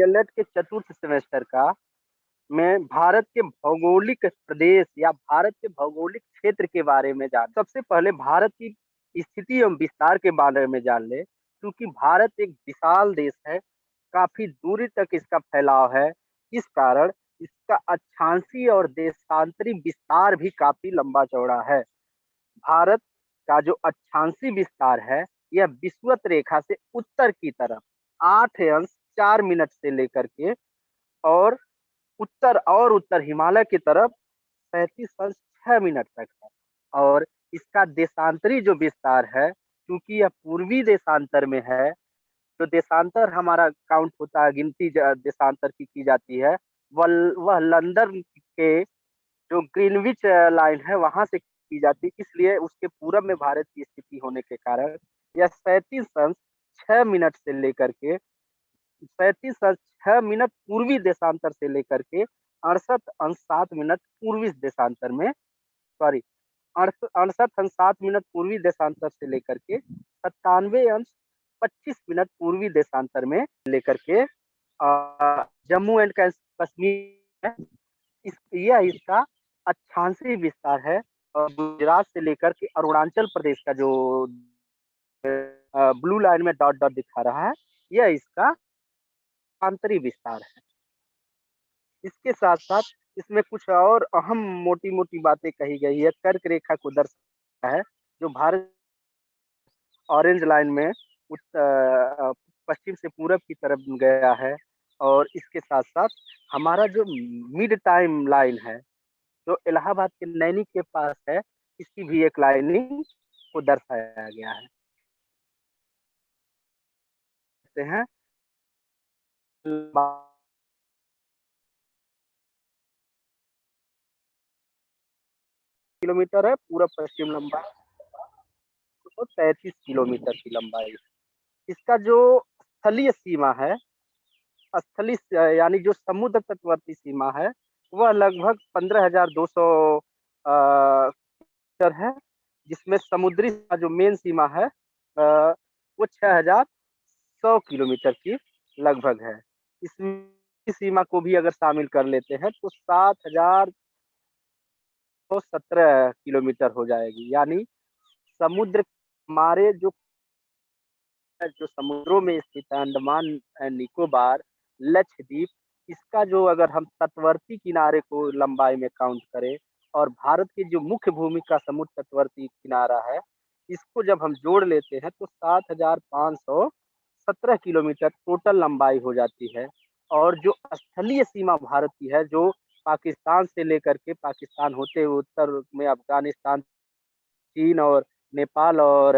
DElEd के चतुर्थ semester का में भारत के भौगोलिक प्रदेश या भारत के भौगोलिक क्षेत्र के बारे में जान। सबसे पहले भारत की स्थिति एवं विस्तार के बारे में जान ले, क्योंकि भारत एक विशाल देश है, काफी दूरी तक इसका फैलाव है। इस कारण इसका अक्षांशीय और देशांतरी विस्तार भी काफी लंबा चौड़ा है। भारत का जो अक्षांशीय विस्तार है, यह विषुवत रेखा से उत्तर की तरफ 8 अंश 4 मिनट से लेकर के और उत्तर हिमालय की तरफ 35 अंश 6 मिनट तक है। और इसका देशांतरी जो विस्तार है, क्योंकि यह पूर्वी देशांतर में है, तो देशांतर हमारा काउंट होता है, गिनती देशांतर की जाती है। वह लंदन के जो ग्रीनविच लाइन है वहां से की जाती है, इसलिए उसके पूरब में भारत की स्थिति होने के कारण यह 37 अंश 6 मिनट से लेकर के 37 अंश 6 मिनट पूर्वी देशांतर से लेकर के 68 अंश 7 मिनट पूर्वी देशांतर में, सॉरी, 68 अंश 7 मिनट पूर्वी देशांतर से लेकर के 97 अंश 25 मिनट पूर्वी देशांतर में लेकर के जम्मू एंड कश्मीर है। यह इसका अक्षांशीय विस्तार है। और गुजरात से लेकर के अरुणाचल प्रदेश का जो ब्लू लाइन में डॉट डॉट दिखा रहा है, यह इसका आंतरिक विस्तार है। इसके साथ साथ इसमें कुछ और अहम मोटी मोटी बातें कही गई है। कर्क रेखा को दर्शाता है, जो भारत ऑरेंज लाइन में पश्चिम से पूरब की तरफ गया है। और इसके साथ साथ हमारा जो मिड टाइम लाइन है, जो इलाहाबाद के नैनी के पास है, इसकी भी एक लाइनिंग को दर्शाया गया है। हैं किलोमीटर है पूरा पश्चिम लंबाई, तो 33 किलोमीटर की लंबाई। इसका जो स्थलीय सीमा है, स्थलीय यानी जो समुद्र तटवर्ती सीमा है, वह लगभग 15,200 मीटर है, जिसमें समुद्री जो मेन सीमा है वो 6,100 किलोमीटर की लगभग है। इसमें सीमा को भी अगर शामिल कर लेते हैं तो 7,117 किलोमीटर हो जाएगी। यानी समुद्र हमारे जो समुद्रों में स्थित है, अंडमान एंड निकोबार, लक्षद्वीप, इसका जो अगर हम तटवर्ती किनारे को लंबाई में काउंट करें और भारत की जो मुख्य भूमि का समुद्र तटवर्ती किनारा है, इसको जब हम जोड़ लेते हैं तो 7,517 किलोमीटर टोटल लंबाई हो जाती है। और जो स्थलीय सीमा भारत की है, जो पाकिस्तान से लेकर के पाकिस्तान होते हुए उत्तर में अफगानिस्तान, चीन और नेपाल और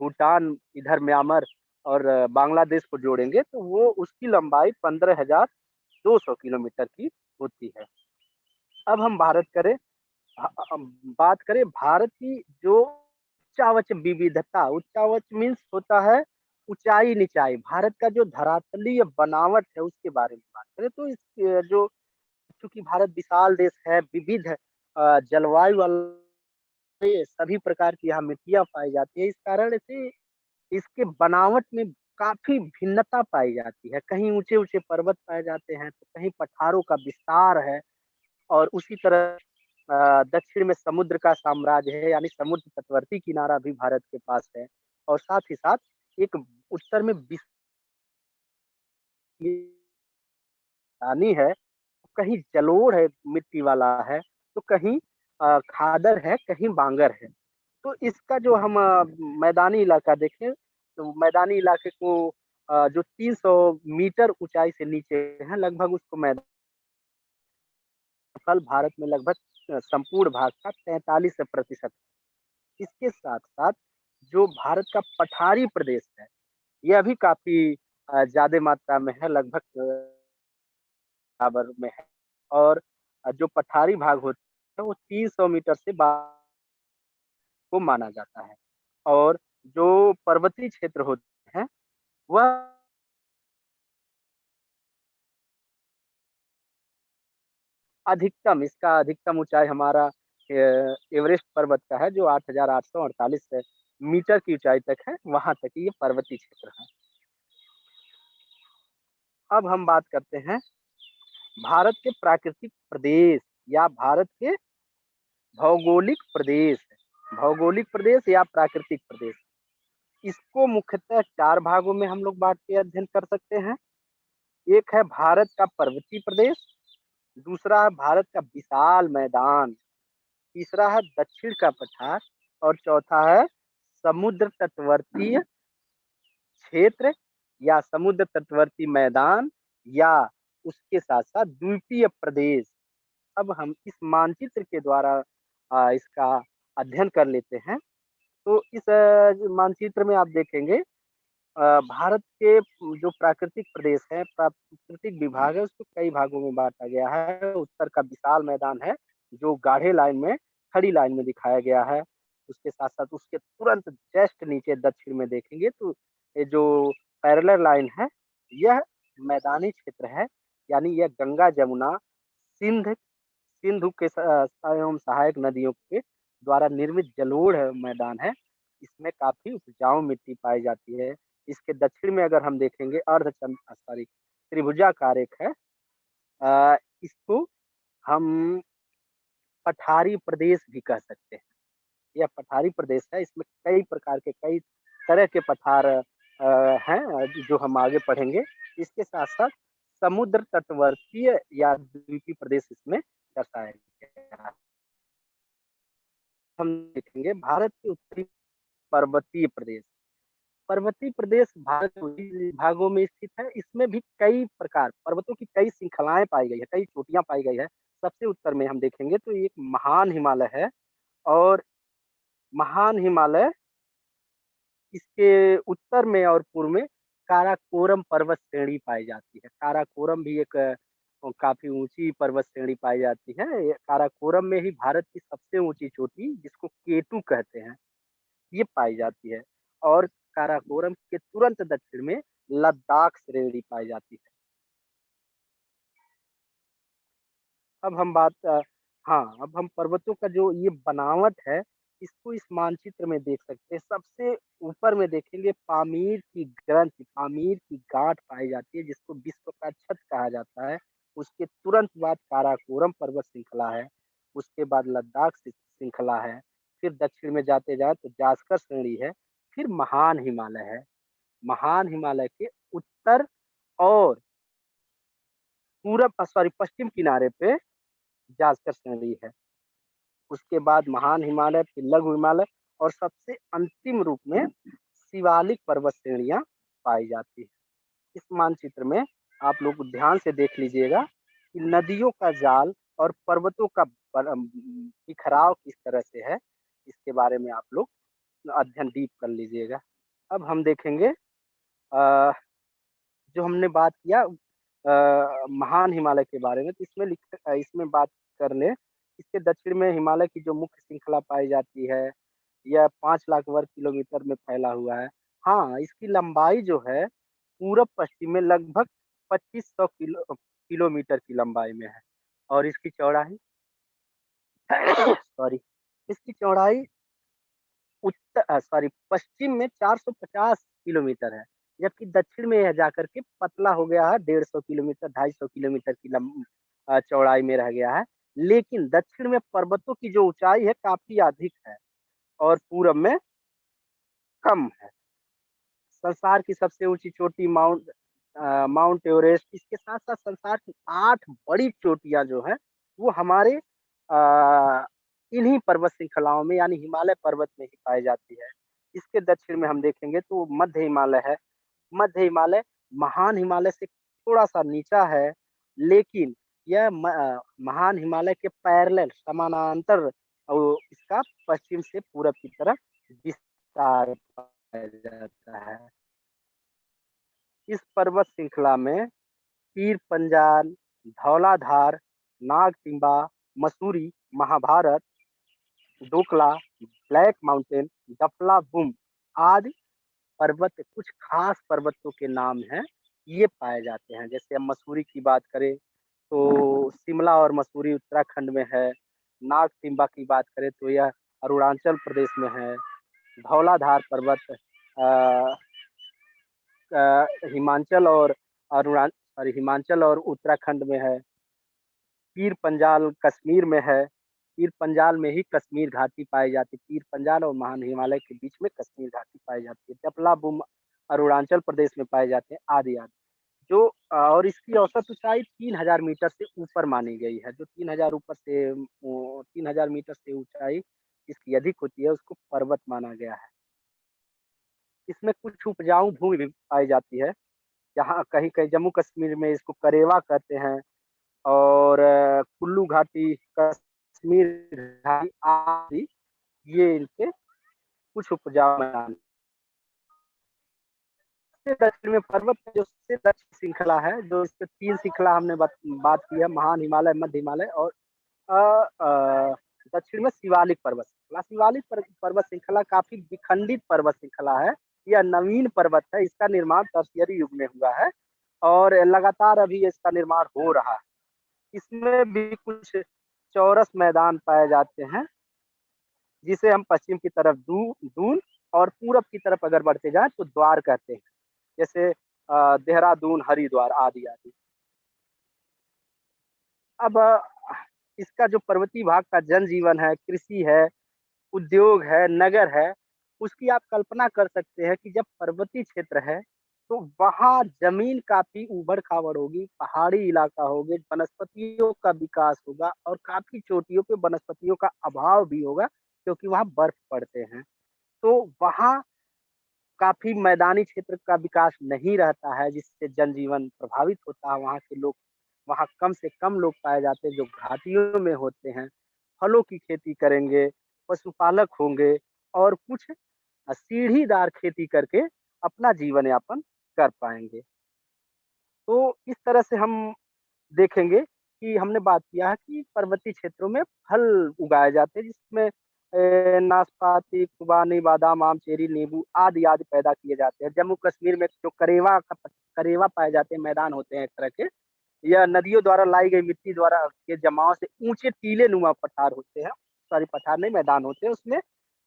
भूटान, इधर म्यांमार और बांग्लादेश को जोड़ेंगे तो वो उसकी लंबाई 15,200 किलोमीटर की होती है। अब हम बात करें भारत की जो उच्चावच विविधता, उच्चावच मीन्स होता है ऊंचाई निचाई, भारत का जो धरातलीय बनावट है उसके बारे में बात करें तो इस जो, चूंकि भारत विशाल देश है, विविध जलवायु वाला, सभी प्रकार की यहाँ मिट्टियां पाई जाती है, इस कारण से इसके बनावट में काफी भिन्नता पाई जाती है। कहीं ऊंचे ऊंचे पर्वत पाए जाते हैं तो कहीं पठारों का विस्तार है। और उसी तरह दक्षिण में समुद्र का साम्राज्य है, यानी समुद्र तटवर्ती किनारा भी भारत के पास है। और साथ ही साथ एक उत्तर में पानी है, कहीं जलोढ़ है, मिट्टी वाला है, तो कहीं खादर है, कहीं बांगर है। तो इसका जो हम मैदानी इलाका देखें तो मैदानी इलाके को जो 300 मीटर ऊंचाई से नीचे है लगभग, उसको मैदान भारत में लगभग संपूर्ण भाग का 43%। इसके साथ साथ जो भारत का पठारी प्रदेश है, यह भी काफी ज्यादा मात्रा में है, लगभग बराबर में है। और जो पठारी भाग होता है वो 300 मीटर से को माना जाता है। और जो पर्वतीय क्षेत्र होते हैं वह इसका अधिकतम ऊंचाई हमारा एवरेस्ट पर्वत का है, जो 8,848 मीटर की ऊंचाई तक है, वहां तक ये पर्वतीय क्षेत्र है। अब हम बात करते हैं भारत के प्राकृतिक प्रदेश या भारत के भौगोलिक प्रदेश। भौगोलिक प्रदेश या प्राकृतिक प्रदेश, इसको मुख्यतः 4 भागों में हम लोग बाँट के अध्ययन कर सकते हैं। एक है भारत का पर्वतीय प्रदेश, दूसरा है भारत का विशाल मैदान, तीसरा है दक्षिण का पठार और चौथा है समुद्र तटवर्तीय क्षेत्र या समुद्र तटवर्ती मैदान या उसके साथ-साथ द्वीपीय प्रदेश। अब हम इस मानचित्र के द्वारा इसका अध्ययन कर लेते हैं। तो इस मानचित्र में आप देखेंगे भारत के जो प्राकृतिक प्रदेश है, प्राकृतिक विभाग है, उसको कई भागों में बाँटा गया है। उत्तर का विशाल मैदान है, जो गाढ़े लाइन में, खड़ी लाइन में दिखाया गया है। उसके साथ-साथ उसके तुरंत जस्ट नीचे दक्षिण में देखेंगे तो ये जो पैरेलल लाइन है, यह मैदानी क्षेत्र है, यानी यह गंगा, जमुना, सिंध सिंधु के एवं सहायक नदियों के द्वारा निर्मित जलोढ़ मैदान है। इसमें काफ़ी उपजाऊ मिट्टी पाई जाती है। इसके दक्षिण में अगर हम देखेंगे त्रिभुजाकार एक है। इसको हम पठारी प्रदेश भी कह सकते हैं। यह पठारी प्रदेश है, इसमें कई प्रकार के कई तरह के पठार हैं जो हम आगे पढ़ेंगे। इसके साथ-साथ समुद्र तटवर्तीय या द्वीपीय प्रदेश इसमें दर्शाया गया है। हम देखेंगे भारत के उत्तरी पर्वतीय प्रदेश। पर्वतीय प्रदेश भारत के उत्तरी भागों में स्थित है। इसमें भी कई प्रकार पर्वतों की कई श्रृंखलाएँ पाई गई है, कई चोटियाँ पाई गई है। सबसे उत्तर में हम देखेंगे तो एक महान हिमालय है और महान हिमालय इसके उत्तर में और पूर्व में काराकोरम पर्वत श्रेणी पाई जाती है। काराकोरम भी एक काफ़ी ऊँची पर्वत श्रेणी पाई जाती है। ये काराकोरम में ही भारत की सबसे ऊँची चोटी जिसको केटू कहते हैं, ये पाई जाती है और काराकोरम के तुरंत दक्षिण में लद्दाख श्रेणी पाई जाती है। अब हम हाँ, अब हम पर्वतों का जो ये बनावट है, इसको इस मानचित्र में देख सकते हैं। सबसे ऊपर में देखेंगे पामीर की ग्रंथ, पामीर की गाँठ पाई जाती है, जिसको विश्व का छत कहा जाता है। उसके तुरंत बाद काराकोरम पर्वत श्रृंखला है, उसके बाद लद्दाख श्रृंखला है, फिर दक्षिण में जाते जाएँ तो जासकर श्रेणी है, फिर महान हिमालय है। महान हिमालय के उत्तर और पश्चिम किनारे पे जासकर श्रेणी है। उसके बाद महान हिमालय, फिर लघु हिमालय और सबसे अंतिम रूप में शिवालिक पर्वत श्रेणियाँ पाई जाती है। इस मानचित्र में आप लोग ध्यान से देख लीजिएगा कि नदियों का जाल और पर्वतों का बिखराव किस तरह से है, इसके बारे में आप लोग अध्ययन डीप कर लीजिएगा। अब हम देखेंगे जो हमने बात किया महान हिमालय के बारे में, तो इसमें बात कर लें, इसके दक्षिण में हिमालय की जो मुख्य श्रृंखला पाई जाती है, यह 5 लाख वर्ग किलोमीटर में फैला हुआ है। हाँ, इसकी लंबाई जो है, पूरब-पश्चिम में लगभग 2500 किलोमीटर की लंबाई में है और इसकी चौड़ाई सॉरी, इसकी चौड़ाई पश्चिम में 450 किलोमीटर है, जबकि दक्षिण में यह जाकर के पतला हो गया है 150 किलोमीटर, 250 किलोमीटर की चौड़ाई में रह गया है। लेकिन दक्षिण में पर्वतों की जो ऊँचाई है काफ़ी अधिक है और पूरब में कम है। संसार की सबसे ऊँची चोटी माउंट एवरेस्ट, इसके साथ-साथ संसार की 8 बड़ी चोटियाँ जो हैं, वो हमारे इन्हीं पर्वत श्रृंखलाओं में यानी हिमालय पर्वत में ही पाई जाती है। इसके दक्षिण में हम देखेंगे तो मध्य हिमालय है। मध्य हिमालय महान हिमालय से थोड़ा-सा नीचा है, लेकिन यह महान हिमालय के पैरेलल समानांतर इसका पश्चिम से पूरब की तरफ विस्तार पाया जाता है। इस पर्वत श्रृंखला में पीर पंजाल, धौलाधार, नागटिम्बा, मसूरी, महाभारत, डोकला, ब्लैक माउंटेन, डफला-बुम आदि पर्वत कुछ खास पर्वतों के नाम हैं, ये पाए जाते हैं। जैसे हम मसूरी की बात करें, तो शिमला और मसूरी उत्तराखंड में है। नागटिम्बा की बात करें तो यह अरुणाचल प्रदेश में है। धौलाधार पर्वत अ हिमाचल और और हिमाचल और उत्तराखंड में है। पीर पंजाल कश्मीर में है। पीर पंजाल में ही कश्मीर घाटी पाई जाती है। पीर पंजाल और महान हिमालय के बीच में कश्मीर घाटी पाई जाती है। जपला बुम अरुणाचल प्रदेश में पाए जाते हैं, आदि आदि। जो और इसकी औसत ऊंचाई 3000 मीटर से ऊपर मानी गई है। जो 3000 मीटर से ऊंचाई इसकी अधिक होती है, उसको पर्वत माना गया है। इसमें कुछ उपजाऊ भूमि भी पाई जाती है, जहाँ कहीं कहीं जम्मू कश्मीर में इसको करेवा कहते हैं। और कुल्लू घाटी, कश्मीर घाटी आदि, ये इनके कुछ उपजाऊ मैदान। सबसे दक्षिण में पर्वत जो सबसे दक्षिण श्रृंखला है, जो इसके 3 श्रृंखला हमने बात की है, महान हिमालय, मध्य हिमालय और दक्षिण में शिवालिक पर्वत श्रृंखला। शिवालिक पर्वत श्रृंखला काफी विखंडित पर्वत श्रृंखला है। यह नवीन पर्वत है। इसका निर्माण टर्शियरी युग में हुआ है और लगातार अभी इसका निर्माण हो रहा है। इसमें भी कुछ चौरस मैदान पाए जाते हैं, जिसे हम पश्चिम की तरफ दून और पूरब की तरफ अगर बढ़ते जाएं तो द्वार कहते हैं, जैसे देहरादून, हरिद्वार आदि आदि। अब इसका जो पर्वतीय भाग का जनजीवन है, कृषि है, उद्योग है, नगर है, उसकी आप कल्पना कर सकते हैं कि जब पर्वतीय क्षेत्र है तो वहाँ जमीन काफी ऊबड़-खाबड़ होगी, पहाड़ी इलाका होगे, वनस्पतियों का विकास होगा और काफी चोटियों पे वनस्पतियों का अभाव भी होगा, क्योंकि वहाँ बर्फ पड़ते हैं। तो वहाँ काफी मैदानी क्षेत्र का विकास नहीं रहता है, जिससे जनजीवन प्रभावित होता है। वहाँ के लोग, वहाँ कम से कम लोग पाए जाते हैं जो घाटियों में होते हैं, फलों की खेती करेंगे, पशुपालक होंगे और कुछ सीढ़ीदार खेती करके अपना जीवन यापन कर पाएंगे। तो इस तरह से हम देखेंगे कि हमने बात किया है कि पर्वतीय क्षेत्रों में फल उगाए जाते हैं, जिसमें नाशपाती, खुबानी, बादाम, आम, चेरी, नींबू आदि आदि पैदा किए जाते हैं। जम्मू कश्मीर में जो करेवा पाए जाते हैं, मैदान होते हैं एक तरह के, या नदियों द्वारा लाई गई मिट्टी द्वारा के जमाव से ऊंचे टीले नुमा पठार होते हैं, सॉरी पठार नहीं, मैदान होते हैं, उसमें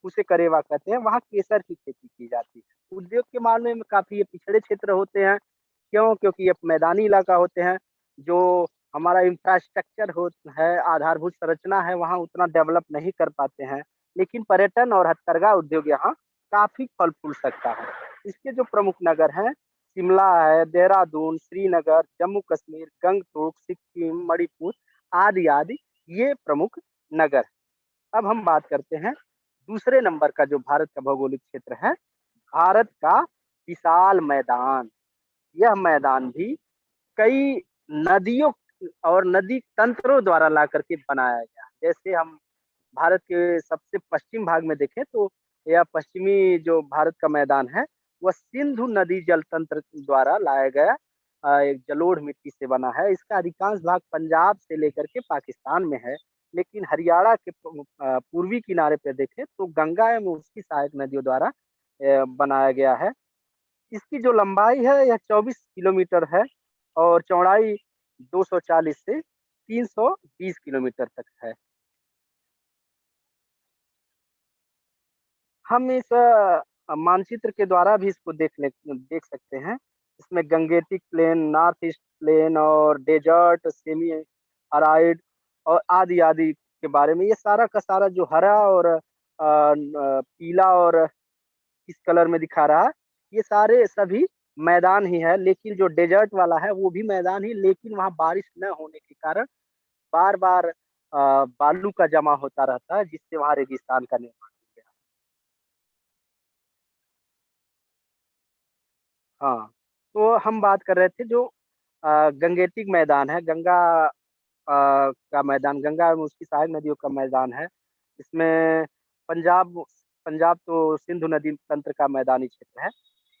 उसे करेवा कहते हैं। वहाँ केसर की खेती की जाती है। उद्योग के मामले में काफी ये पिछड़े क्षेत्र होते हैं। क्यों? क्योंकि ये मैदानी इलाका होते हैं। जो हमारा इंफ्रास्ट्रक्चर हो है, आधारभूत संरचना है, वहाँ उतना डेवलप नहीं कर पाते हैं। लेकिन पर्यटन और हथकरघा उद्योग यहाँ काफी फल फूल सकता है। इसके जो प्रमुख नगर हैं, शिमला है, देहरादून, श्रीनगर, जम्मू कश्मीर, गंगटोक, सिक्किम, मणिपुर आदि आदि, ये प्रमुख नगर। अब हम बात करते हैं दूसरे नंबर का, जो भारत का भौगोलिक क्षेत्र है, भारत का विशाल मैदान। यह मैदान भी कई नदियों और नदी तंत्रों द्वारा ला करके बनाया गया। जैसे हम भारत के सबसे पश्चिम भाग में देखें तो यह पश्चिमी जो भारत का मैदान है, वह सिंधु नदी जल तंत्र द्वारा लाया गया एक जलोढ़ मिट्टी से बना है। इसका अधिकांश भाग पंजाब से लेकर के पाकिस्तान में है। लेकिन हरियाणा के पूर्वी किनारे पे देखें तो गंगा एवं उसकी सहायक नदियों द्वारा बनाया गया है। इसकी जो लंबाई है यह 24 किलोमीटर है और चौड़ाई 240 से 320 किलोमीटर तक है। हम इस मानचित्र के द्वारा भी इसको देख सकते हैं। इसमें Gangetic plain, north east plane और डेजर्ट, सेमी अराइड और आदि आदि के बारे में, ये सारा का सारा जो हरा और पीला और इस कलर में दिखा रहा है, ये सारे सभी मैदान ही है। लेकिन जो डेजर्ट वाला है वो भी मैदान ही, लेकिन वहाँ बारिश न होने के कारण बार बार बालू का जमा होता रहता है, जिससे वहाँ रेगिस्तान का निर्माण हो गया। हाँ, तो हम बात कर रहे थे जो गंगेटिक मैदान है, गंगा का मैदान, गंगा एवं उसकी सहायक नदियों का मैदान है। इसमें पंजाब पंजाब तो सिंधु नदी तंत्र का मैदानी क्षेत्र है।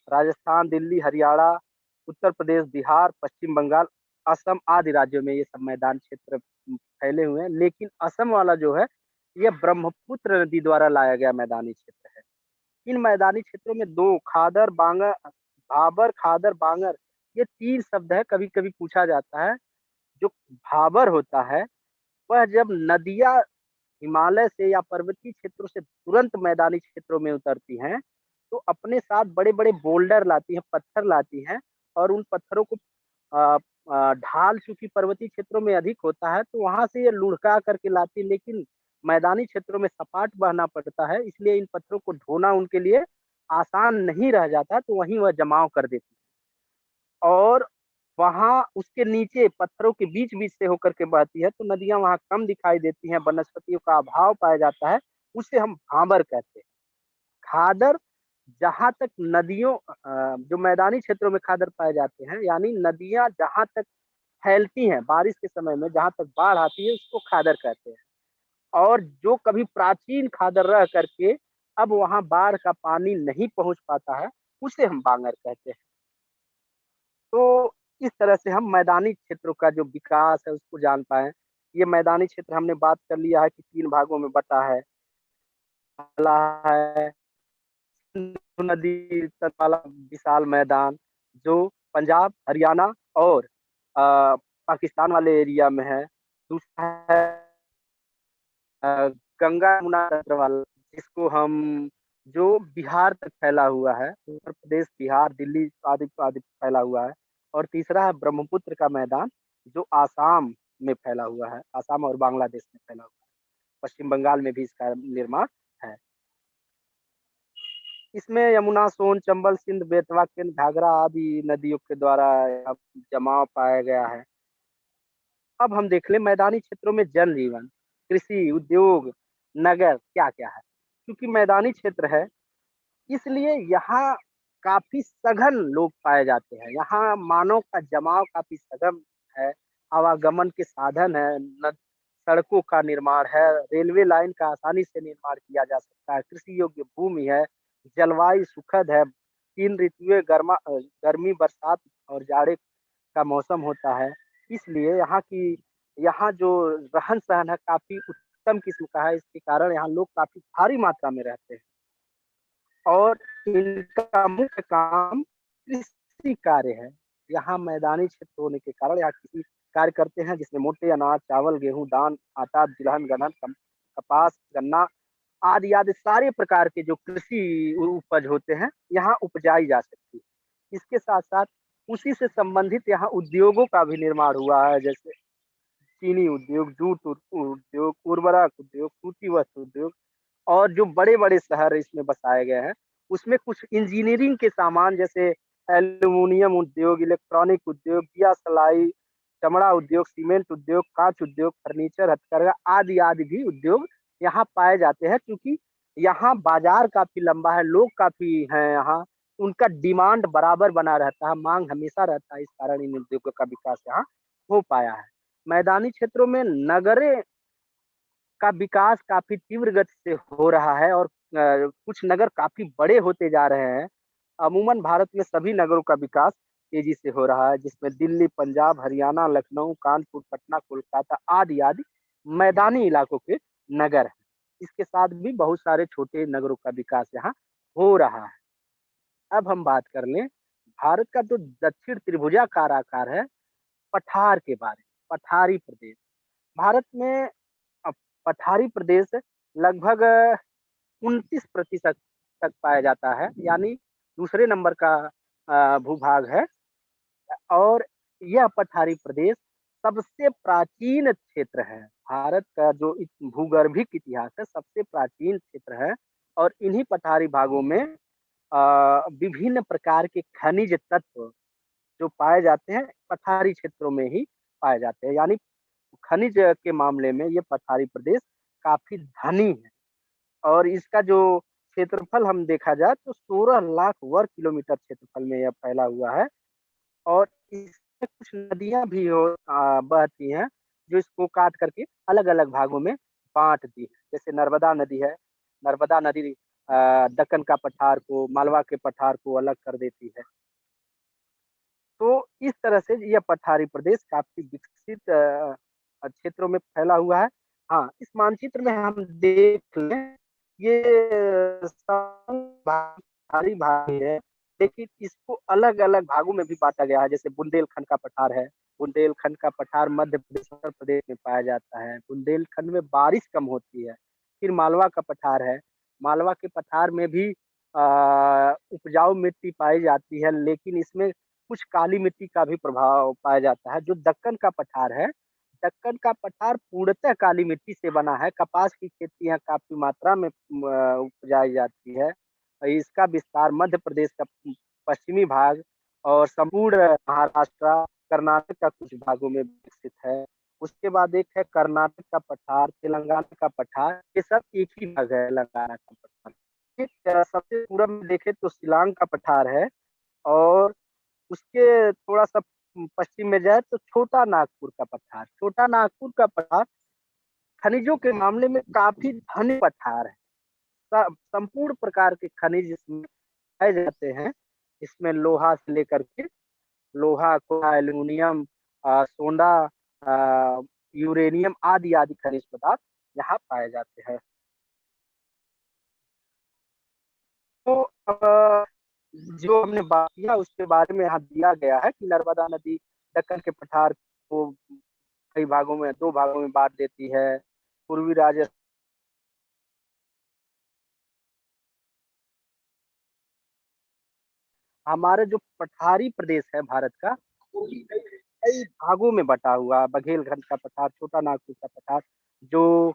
राजस्थान, दिल्ली, हरियाणा, उत्तर प्रदेश, बिहार, पश्चिम बंगाल, असम आदि राज्यों में ये सब मैदान क्षेत्र फैले हुए हैं। लेकिन असम वाला जो है, ये ब्रह्मपुत्र नदी द्वारा लाया गया मैदानी क्षेत्र है। इन मैदानी क्षेत्रों में दो खादर बांगर, भाबर, खादर, बांगर, ये 3 शब्द है। कभी-कभी पूछा जाता है, जो भाबर होता है, वह जब नदियाँ हिमालय से या पर्वतीय क्षेत्रों से तुरंत मैदानी क्षेत्रों में उतरती हैं, तो अपने साथ बड़े-बड़े बोल्डर लाती हैं, पत्थर लाती हैं और उन पत्थरों को ढाल चूँकि पर्वतीय क्षेत्रों में अधिक होता है, तो वहाँ से ये लुढ़का करके लाती है, लेकिन मैदानी क्षेत्रों में सपाट बहना पड़ता है, इसलिए इन पत्थरों को ढोना उनके लिए आसान नहीं रह जाता, तो वहीं वह जमाव कर देती है। और वहाँ उसके नीचे पत्थरों के बीच-बीच से होकर के बहती है, तो नदियाँ वहाँ कम दिखाई देती हैं, वनस्पतियों का अभाव पाया जाता है, उसे हम भांबर कहते हैं। खादर जहाँ तक जो मैदानी क्षेत्रों में खादर पाए जाते हैं, यानी नदियाँ जहाँ तक फैलती हैं बारिश के समय में, जहाँ तक बाढ़ आती है, उसको खादर कहते हैं। और जो कभी प्राचीन खादर रह करके अब वहाँ बाढ़ का पानी नहीं पहुँच पाता है, उसे हम बांगर कहते हैं। तो इस तरह से हम मैदानी क्षेत्रों का जो विकास है उसको जान पाएँ। ये मैदानी क्षेत्र हमने बात कर लिया है कि 3 भागों में बँटा है। पहला है सिंधु नदी तट वाला विशाल मैदान, जो पंजाब, हरियाणा और पाकिस्तान वाले एरिया में है। दूसरा है अ, गंगा यमुना तट वाला, जिसको हम जो बिहार तक फैला हुआ है, उत्तर प्रदेश, बिहार, दिल्ली आदि आदि फैला हुआ है। और तीसरा है ब्रह्मपुत्र का मैदान, जो आसाम में फैला हुआ है, आसाम और बांग्लादेश में फैला हुआ है। पश्चिम बंगाल में भी इसका निर्माण है। इसमें यमुना, सोन, चंबल, सिंध, बेतवा, केन, घाघरा आदि नदियों के द्वारा अब जमाव पाया गया है। अब हम देख लें मैदानी क्षेत्रों में जनजीवन, कृषि, उद्योग, नगर क्या-क्या है। क्योंकि मैदानी क्षेत्र है, इसलिए यहाँ काफ़ी सघन लोग पाए जाते हैं। यहाँ मानव का जमाव काफ़ी सघन है, आवागमन के साधन है, न सड़कों का निर्माण है, रेलवे लाइन का आसानी से निर्माण किया जा सकता है, कृषि योग्य भूमि है, जलवायु सुखद है, 3 ऋतुएँ गर्मी, बरसात और जाड़े का मौसम होता है। इसलिए यहाँ जो रहन-सहन है काफ़ी उत्तम किस्म का है, इसके कारण यहाँ लोग काफ़ी भारी मात्रा में रहते हैं। और इनका मुख्य काम कृषि कार्य है। यहाँ मैदानी क्षेत्र होने के कारण यहाँ कृषि कार्य करते हैं, जिसमें मोटे अनाज, चावल, गेहूँ, धान, आटा, तिलहन, गन्ना, कपास, गन्ना आदि सारे प्रकार के जो कृषि उपज होते हैं, यहाँ उपजाई जा सकती है। इसके साथ-साथ उसी से संबंधित यहाँ उद्योगों का भी निर्माण हुआ है, जैसे चीनी उद्योग, जूट उद्योग, उर्वरक उद्योग, सूती वस्त्र उद्योग और जो बड़े-बड़े शहर इसमें बसाए गए हैं, उसमें कुछ इंजीनियरिंग के सामान जैसे एल्यूमीनियम उद्योग, इलेक्ट्रॉनिक उद्योग, दिया सलाई, चमड़ा उद्योग, सीमेंट उद्योग, काँच उद्योग, फर्नीचर, हथकरघा आदि भी उद्योग यहाँ पाए जाते हैं, क्योंकि यहाँ बाज़ार काफ़ी लंबा है, लोग काफ़ी हैं यहाँ, उनका डिमांड बराबर बना रहता है, माँग हमेशा रहता है, इस कारण इन उद्योगों का विकास यहाँ हो पाया है। मैदानी क्षेत्रों में नगरें का विकास काफ़ी तीव्र गति से हो रहा है और कुछ नगर काफ़ी बड़े होते जा रहे हैं। अमूमन भारत में सभी नगरों का विकास तेज़ी से हो रहा है, जिसमें दिल्ली, पंजाब, हरियाणा, लखनऊ, कानपुर, पटना, कोलकाता आदि मैदानी इलाकों के नगर हैं। इसके साथ भी बहुत सारे छोटे नगरों का विकास यहाँ हो रहा है। अब हम बात कर लें भारत का जो दक्षिण त्रिभुजाकार आकार है, पठार के बारे में, पठारी प्रदेश। भारत में अ, पठारी प्रदेश लगभग 29% तक पाया जाता है, यानी दूसरे नंबर का भूभाग है और यह पठारी प्रदेश सबसे प्राचीन क्षेत्र है। भारत का जो भूगर्भिक इतिहास है, सबसे प्राचीन क्षेत्र है और इन्हीं पठारी भागों में विभिन्न प्रकार के खनिज तत्व जो पाए जाते हैं, पठारी क्षेत्रों में ही पाए जाते हैं। यानी खनिज के मामले में ये पठारी प्रदेश काफ़ी धनी है और इसका जो क्षेत्रफल हम देखा जाए तो 16 लाख वर्ग किलोमीटर क्षेत्रफल में यह फैला हुआ है और इसमें कुछ नदियाँ भी बहती हैं, जो इसको काट करके अलग-अलग भागों में बाँट दी है। जैसे नर्मदा नदी है, नर्मदा नदी दक्कन का पठार को, मालवा के पठार को अलग कर देती है। तो इस तरह से यह पठारी प्रदेश काफ़ी विकसित क्षेत्रों में फैला हुआ है। हाँ, इस मानचित्र में हम देख लें, ये भारी भाग है, लेकिन इसको अलग-अलग भागों में भी बाँटा गया है, जैसे बुंदेलखंड का पठार है। बुंदेलखंड का पठार मध्य प्रदेश, उत्तर प्रदेश में पाया जाता है। बुंदेलखंड में बारिश कम होती है। फिर मालवा का पठार है। मालवा के पठार में भी उपजाऊ मिट्टी पाई जाती है, लेकिन इसमें कुछ काली मिट्टी का भी प्रभाव पाया जाता है। जो दक्कन का पठार है, दक्कन का पठार पूर्णतः काली मिट्टी से बना है। कपास की खेती यहाँ काफ़ी मात्रा में उपजाई जाती है। इसका विस्तार मध्य प्रदेश का पश्चिमी भाग और संपूर्ण महाराष्ट्र, कर्नाटक का कुछ भागों में विकसित है। उसके बाद एक है कर्नाटक का पठार, तेलंगाना का पठार, ये सब एक ही भाग है तेलंगाना का पठार। सबसे पूरब में देखें तो शिलांग का पठार है और उसके थोड़ा-सा पश्चिम में जाए तो छोटा नागपुर का पठार। छोटा नागपुर का पठार खनिजों के मामले में काफ़ी धनी पठार है। संपूर्ण प्रकार के खनिज इसमें पाए जाते हैं। इसमें लोहा से लेकर के लोहा, कोयला, एल्यूमीनियम, सोना, यूरेनियम आदि खनिज पदार्थ यहाँ पाए जाते हैं। तो जो हमने बात किया उसके बारे में यहाँ दिया गया है कि नर्मदा नदी दक्कन के पठार को कई भागों में 2 भागों में बाँट देती है। पूर्वी राजस्थान हमारे जो पठारी प्रदेश है भारत का, वो भी कई भागों में बँटा हुआ है। बघेलखंड का पठार, छोटा नागपुर का पठार, जो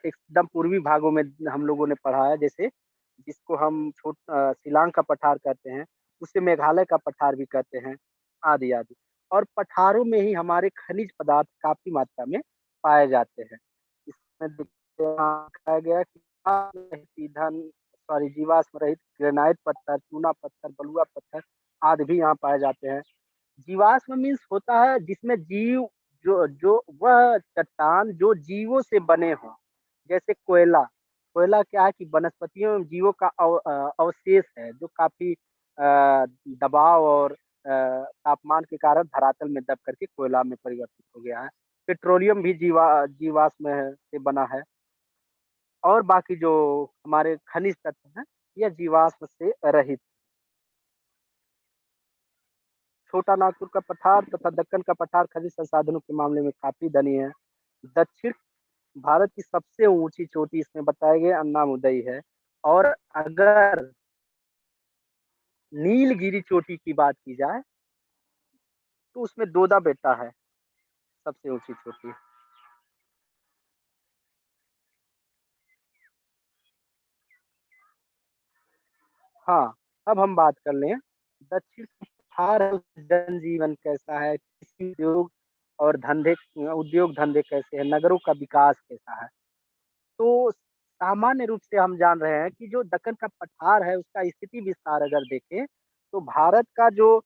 एकदम पूर्वी भागों में हम लोगों ने पढ़ा है, जैसे जिसको हम शिलांग का पठार कहते हैं, उसे मेघालय का पठार भी कहते हैं, आदि। और पठारों में ही हमारे खनिज पदार्थ काफ़ी मात्रा में पाए जाते हैं। इसमें देखिए यहाँ दिखाया गया है कि ईंधन जीवाश्म रहित ग्रेनाइट पत्थर, चूना पत्थर, बलुआ पत्थर आदि भी यहाँ पाए जाते हैं। जीवाश्म मीन्स होता है जिसमें जीव जो जो वह चट्टान जो जीवों से बने हों। जैसे कोयला, कोयला क्या है कि वनस्पतियों एवं जीवों का अवशेष है जो काफ़ी दबाव और तापमान के कारण धरातल में दब करके कोयला में परिवर्तित हो गया है। पेट्रोलियम भी जीवाश्म से बना है। और बाकी जो हमारे खनिज तत्व हैं, यह जीवाश्म से रहित। छोटा नागपुर का पठार तथा दक्कन का पठार खनिज संसाधनों के मामले में काफ़ी धनी है। दक्षिण भारत की सबसे ऊँची चोटी इसमें बताए गए अन्नामुदई है और अगर नीलगिरी चोटी की बात की जाए, तो उसमें दोदा बेटा है, सबसे ऊँची चोटी। हाँ, अब हम बात कर लें दक्षिण बिहार जनजीवन कैसा है, कृषि और उद्योग धंधे कैसे हैं, नगरों का विकास कैसा है। तो सामान्य रूप से हम जान रहे हैं कि जो दक्कन का पठार है उसका स्थिति विस्तार अगर देखें, तो भारत का जो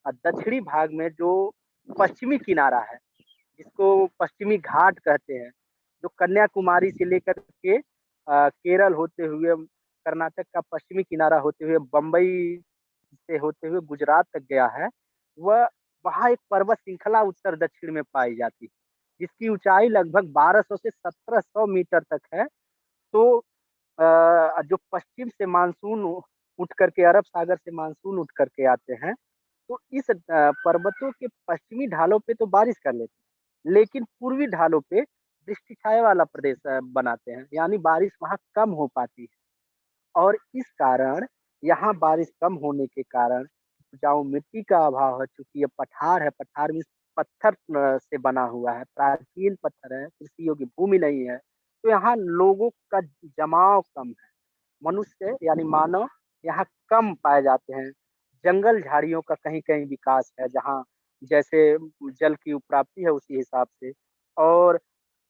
दक्षिणी भाग में जो पश्चिमी किनारा है, जिसको पश्चिमी घाट कहते हैं, जो कन्याकुमारी से लेकर के केरल होते हुए कर्नाटक का पश्चिमी किनारा होते हुए बम्बई से होते हुए गुजरात तक गया है, वह वहाँ एक पर्वत श्रृंखला उत्तर दक्षिण में पाई जाती है, जिसकी ऊंचाई लगभग 1200 से 1700 मीटर तक है। तो जो पश्चिम से मानसून उठ करके अरब सागर से मानसून उठ करके आते हैं, तो इस पर्वतों के पश्चिमी ढालों पे तो बारिश कर लेते हैं, लेकिन पूर्वी ढालों पे वृष्टि छाया वाला प्रदेश बनाते हैं, यानी बारिश वहाँ कम हो पाती है। और इस कारण यहाँ बारिश कम होने के कारण उपजाऊ मिट्टी का अभाव है, चूंकि ये पठार है, पठार में पत्थर से बना हुआ है, प्राचीन पत्थर है, कृषि योग्य भूमि नहीं है, तो यहाँ लोगों का जमाव कम है। मनुष्य यानी मानव यहाँ कम पाए जाते हैं। जंगल झाड़ियों का कहीं-कहीं विकास है, जहाँ जैसे जल की प्राप्ति है उसी हिसाब से। और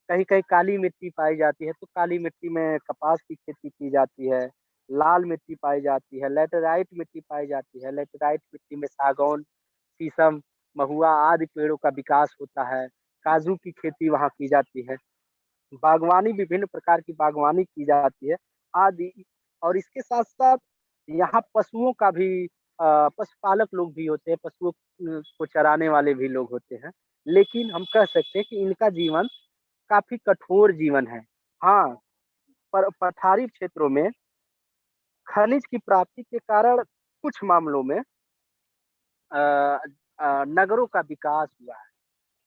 कहीं-कहीं काली मिट्टी पाई जाती है, तो काली मिट्टी में कपास की खेती की जाती है। लाल मिट्टी पाई जाती है, लैटेराइट मिट्टी पाई जाती है। लैटेराइट मिट्टी में सागौन, शीशम, महुआ आदि पेड़ों का विकास होता है। काजू की खेती वहाँ की जाती है। बागवानी विभिन्न प्रकार की बागवानी की जाती है आदि। और इसके साथ-साथ यहाँ पशुओं का भी पशुपालक लोग भी होते हैं, पशुओं को चराने वाले भी लोग होते हैं। लेकिन हम कह सकते हैं कि इनका जीवन काफ़ी कठोर जीवन है। हाँ, पर पठारी क्षेत्रों में खनिज की प्राप्ति के कारण कुछ मामलों में अ नगरों का विकास हुआ है।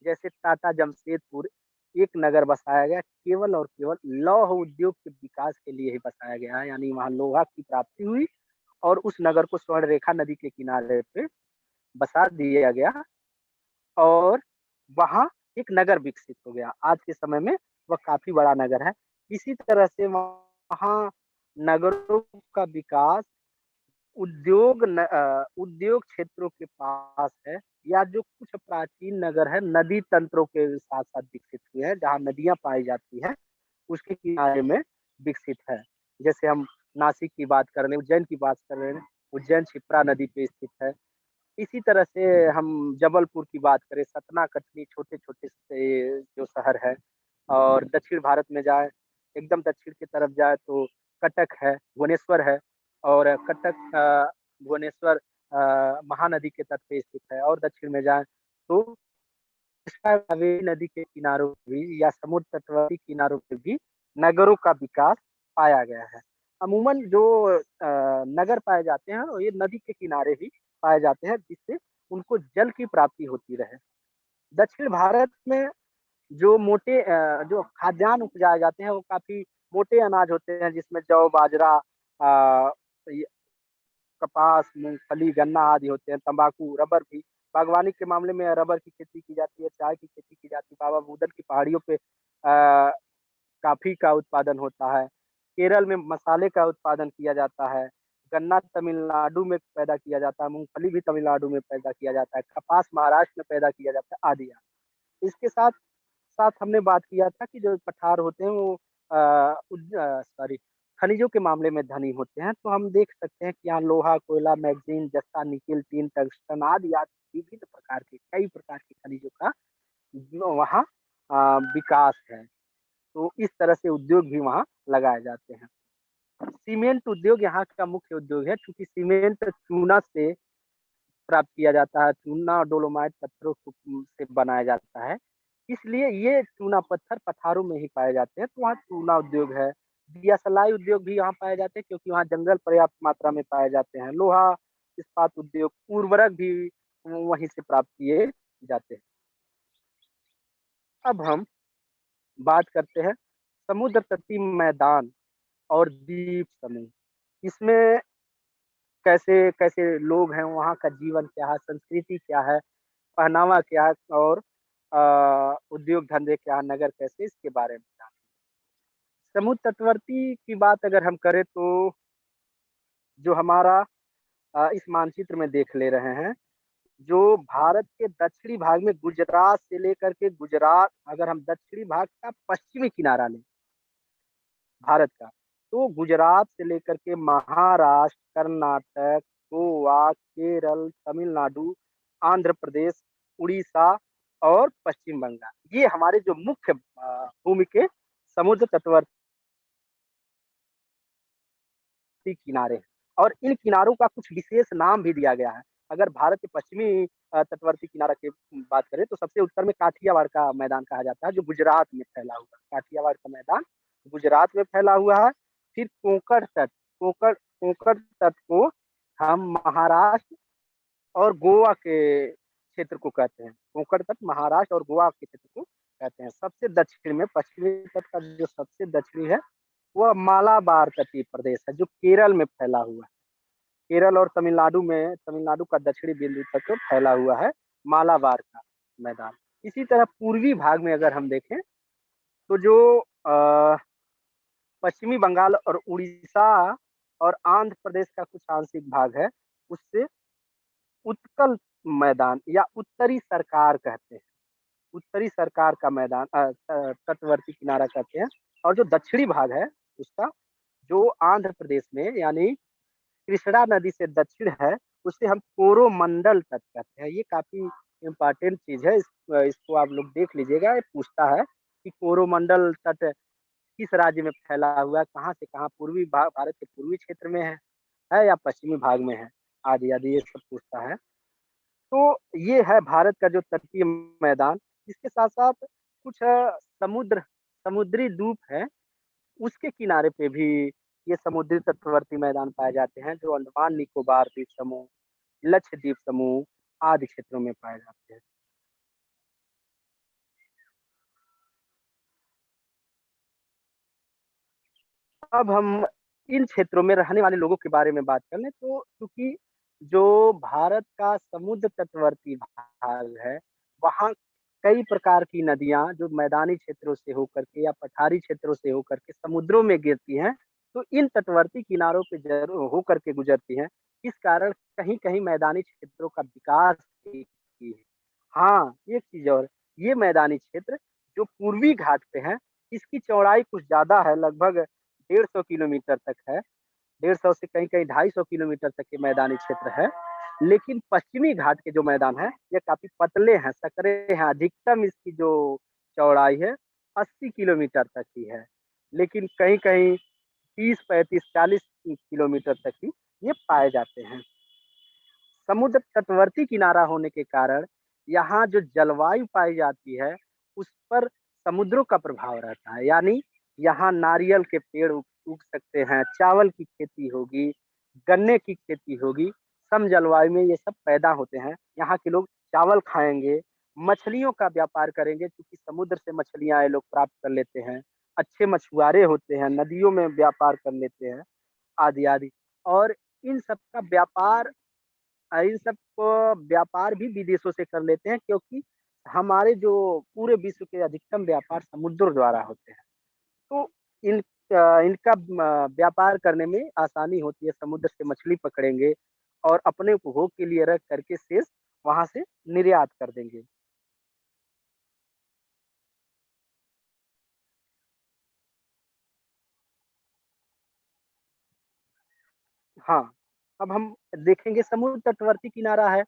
जैसे टाटा जमशेदपुर एक नगर बसाया गया केवल और केवल लौह उद्योग के विकास के लिए ही बसाया गया है, यानी वहाँ लोहा की प्राप्ति हुई और उस नगर को स्वर्णरेखा नदी के किनारे पे बसा दिया गया और वहाँ एक नगर विकसित हो गया। आज के समय में वह काफ़ी बड़ा नगर है। इसी तरह से वहाँ नगरों का विकास उद्योग क्षेत्रों के पास है या जो कुछ प्राचीन नगर है नदी तंत्रों के साथ-साथ विकसित हुए हैं, जहाँ नदियाँ पाई जाती हैं, उसके किनारे में विकसित है। जैसे हम नासिक की बात कर लें, उज्जैन की बात कर लें, उज्जैन क्षिप्रा नदी पे स्थित है। इसी तरह से हम जबलपुर की बात करें, सतना, कटनी छोटे-छोटे से जो शहर है और दक्षिण भारत में जाएँ, एकदम दक्षिण की तरफ जाएँ तो कटक है, भुवनेश्वर है और कटक भुवनेश्वर महानदी के तट पे स्थित है और दक्षिण में जाएँ तो कावेरी नदी के किनारों पे भी या समुद्र तटवर्ती किनारों पे भी नगरों का विकास पाया गया है। अमूमन जो नगर पाए जाते हैं, ये नदी के किनारे ही पाए जाते हैं, जिससे उनको जल की प्राप्ति होती रहे। दक्षिण भारत में जो जो खाद्यान्न उपजाए जाते हैं, वो काफ़ी मोटे अनाज होते हैं, जिसमें जौ, बाजरा य कपास, मूँगफली, गन्ना आदि होते हैं, तम्बाकू, रबर भी। बागवानी के मामले में रबर की खेती की जाती है, चाय की खेती की जाती है, बाबा बुदन की पहाड़ियों पे कॉफ़ी का उत्पादन होता है। केरल में मसाले का उत्पादन किया जाता है। गन्ना तमिलनाडु में पैदा किया जाता है, मूँगफली भी तमिलनाडु में पैदा किया जाता है, कपास महाराष्ट्र में पैदा किया जाता है, आदि। इसके साथ साथ हमने बात किया था कि जो पठार होते हैं वो सॉरी खनिजों के मामले में धनी होते हैं, तो हम देख सकते हैं कि यहाँ लोहा, कोयला, मैग्नीज़, जस्ता, निकेल, टिन, टंगस्टन आदि विभिन्न प्रकार के कई प्रकार के खनिजों का वहाँ विकास है। तो इस तरह से उद्योग भी वहाँ लगाए जाते हैं। सीमेंट उद्योग यहाँ का मुख्य उद्योग है, चूँकि सीमेंट चूना से प्राप्त किया जाता है, चूना और डोलोमाइट पत्थरों से बनाया जाता है। इसलिए ये चूना पत्थर पठारों में ही पाए जाते हैं, तो वहाँ चूना उद्योग है। दियासलाई उद्योग भी यहाँ पाए जाते हैं क्योंकि वहाँ जंगल पर्याप्त मात्रा में पाए जाते हैं। लोहा, इस्पात उद्योग, उर्वरक भी वहीं से प्राप्त किए जाते हैं। अब हम बात करते हैं समुद्र तटीय मैदान और द्वीप समूह। इसमें कैसे-कैसे लोग हैं, वहाँ का जीवन क्या है, संस्कृति क्या है, पहनावा क्या है और उद्योग धंधे क्या है, नगर कैसे, इसके बारे में जानें। समुद्र तटवर्ती की बात अगर हम करें तो जो हमारा इस मानचित्र में देख ले रहे हैं, जो भारत के दक्षिणी भाग में गुजरात से लेकर के गुजरात अगर हम दक्षिणी भाग का पश्चिमी किनारा लें भारत का, तो गुजरात से लेकर के महाराष्ट्र, कर्नाटक, गोवा, केरल, तमिलनाडु, आंध्र प्रदेश, उड़ीसा और पश्चिम बंगाल। ये हमारे जो मुख्य भूमि के समुद्र तटवर्ती किनारे हैं और इन किनारों का कुछ विशेष नाम भी दिया गया है। अगर भारत के पश्चिमी तटवर्ती किनारा की बात करें तो सबसे उत्तर में काठियावाड़ का मैदान कहा जाता है, जो गुजरात में फैला हुआ है। काठियावाड़ का मैदान गुजरात में फैला हुआ है। फिर कोंकण तट को हम महाराष्ट्र और गोवा के क्षेत्र को कहते हैं। कोंकण तट महाराष्ट्र और गोवा के क्षेत्र को कहते हैं। सबसे दक्षिण में पश्चिमी तट का जो सबसे दक्षिणी है, वह मालाबार तटीय प्रदेश है, जो केरल में फैला हुआ है। केरल और तमिलनाडु का दक्षिणी बिंदु तक फैला हुआ है मालाबार का मैदान। इसी तरह पूर्वी भाग में अगर हम देखें, तो जो पश्चिमी बंगाल और उड़ीसा और आंध्र प्रदेश का कुछ आंशिक भाग है, उससे उत्कल मैदान या उत्तरी सरकार कहते हैं। उत्तरी सरकार का मैदान तटवर्ती किनारा कहते हैं और जो दक्षिणी भाग है उसका, जो आंध्र प्रदेश में यानी कृष्णा नदी से दक्षिण है, उसे हम कोरोमंडल तट कहते हैं। ये काफ़ी इम्पोर्टेंट चीज़ है, इसको आप लोग देख लीजिएगा, ये पूछता है कि कोरोमंडल तट किस राज्य में फैला हुआ है, कहाँ से कहाँ पूर्वी भारत के पूर्वी क्षेत्र में है या पश्चिमी भाग में है, आदि-आदि ये सब पूछता है। तो ये है भारत का जो तटीय मैदान, इसके साथ-साथ कुछ समुद्री द्वीप हैं, उसके किनारे पे भी ये समुद्री तटवर्ती मैदान पाए जाते हैं, जो अंडमान निकोबार द्वीप समूह, लक्षद्वीप समूह आदि क्षेत्रों में पाए जाते हैं। अब हम इन क्षेत्रों में रहने वाले लोगों के बारे में बात कर लें तो चूँकि जो भारत का समुद्र तटवर्ती भाग है, वहाँ कई प्रकार की नदियाँ जो मैदानी क्षेत्रों से होकर के या पठारी क्षेत्रों से होकर के समुद्रों में गिरती हैं, तो इन तटवर्ती किनारों पे होकर के गुजरती हैं। इस कारण कहीं-कहीं मैदानी क्षेत्रों का विकास भी की है। हाँ, एक चीज़ और, ये मैदानी क्षेत्र जो पूर्वी घाट पे है, इसकी चौड़ाई कुछ ज़्यादा है, लगभग 150 किलोमीटर तक है। 150 से कहीं-कहीं 250 किलोमीटर तक के मैदानी क्षेत्र है। लेकिन पश्चिमी घाट के जो मैदान हैं, ये काफ़ी पतले हैं, संकरे हैं, अधिकतम इसकी जो चौड़ाई है 80 किलोमीटर तक की है। लेकिन कहीं-कहीं 30, 35, 40 किलोमीटर तक ही ये पाए जाते हैं। समुद्र तटवर्ती किनारा होने के कारण यहाँ जो जलवायु पाई जाती है, उस पर समुद्रों का प्रभाव रहता है। यानी यहाँ नारियल के पेड़ उग उग सकते हैं, चावल की खेती होगी, गन्ने की खेती होगी, सम जलवायु में ये सब पैदा होते हैं। यहाँ के लोग चावल खाएँगे, मछलियों का व्यापार करेंगे क्योंकि समुद्र से मछलियाँ ये लोग प्राप्त कर लेते हैं। अच्छे मछुआरे होते हैं, नदियों में व्यापार कर लेते हैं, आदि-आदि। और इन सब का व्यापार इन सब को व्यापार भी विदेशों से कर लेते हैं क्योंकि हमारे जो पूरे विश्व के अधिकतम व्यापार समुद्र द्वारा होते हैं। तो इन इनका व्यापार करने में आसानी होती है, समुद्र से मछली पकड़ेंगे और अपने उपभोग के लिए रख करके शेष वहाँ से निर्यात कर देंगे। हाँ, अब हम देखेंगे समुद्र तटवर्ती किनारा है,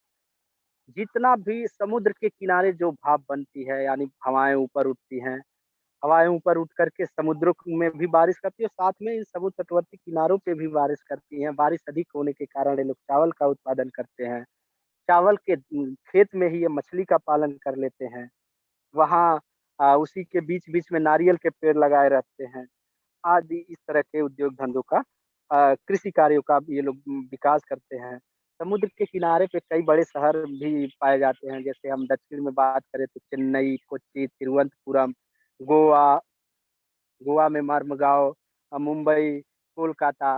जितना भी समुद्र के किनारे जो भाप बनती है यानी हवाएँ ऊपर उठती हैं, हवाएँ ऊपर उठ कर के समुद्रों में भी बारिश करती है और साथ में इन समुद्र तटवर्ती किनारों पे भी बारिश करती हैं। बारिश अधिक होने के कारण ये लोग चावल का उत्पादन करते हैं। चावल के खेत में ही ये मछली का पालन कर लेते हैं। वहाँ उसी के बीच-बीच में नारियल के पेड़ लगाए रहते हैं। आदि इस तरह के उद्योग धंधों का कृषि कार्यों का ये लोग विकास करते हैं। समुद्र के किनारे पे कई बड़े शहर भी पाए जाते हैं, जैसे हम दक्षिण में बात करें तो चेन्नई, कोच्चि, तिरुवनंतपुरम, गोवा, गोवा में मर्मगाँव, मुंबई, कोलकाता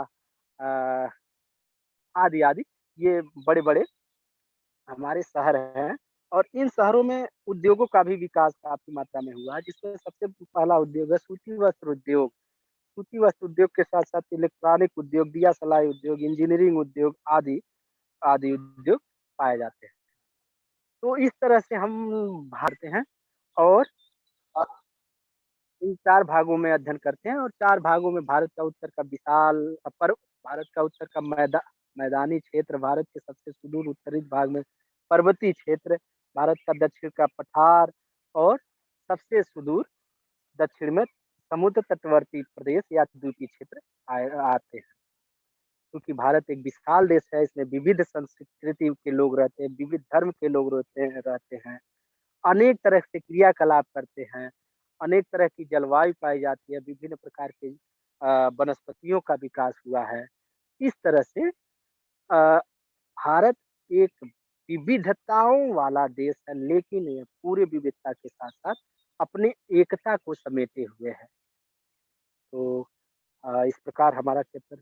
अ, आदि-आदि ये बड़े-बड़े हमारे शहर हैं और इन शहरों में उद्योगों का भी विकास काफ़ी मात्रा में हुआ है, जिसमें सबसे पहला उद्योग है सूती वस्त्र उद्योग। सूती वस्त्र उद्योग के साथ-साथ इलेक्ट्रॉनिक उद्योग, दिया सलाई उद्योग, इंजीनियरिंग उद्योग आदि उद्योग पाए जाते हैं। तो इस तरह से हम भारते हैं और अ, इन 4 भागों में अध्ययन करते हैं और 4 भागों में भारत का उत्तर का विशाल भारत का उत्तर का मैदानी क्षेत्र, भारत के सबसे सुदूर उत्तरी भाग में पर्वतीय क्षेत्र, भारत का दक्षिण का पठार और सबसे सुदूर दक्षिण में समुद्र तटवर्ती प्रदेश या द्वीपीय क्षेत्र आते हैं। क्योंकि भारत एक विशाल देश है, इसमें विविध संस्कृति के लोग रहते हैं, विविध धर्म के लोग रहते हैं, अनेक तरह से क्रियाकलाप करते हैं, अनेक तरह की जलवायु पाई जाती है, विभिन्न प्रकार के वनस्पतियों का विकास हुआ है। इस तरह से भारत एक विविधताओं वाला देश है, लेकिन ये पूरे विविधता के साथ-साथ अपनी एकता को समेटे हुए है। तो इस प्रकार हमारा चैप्टर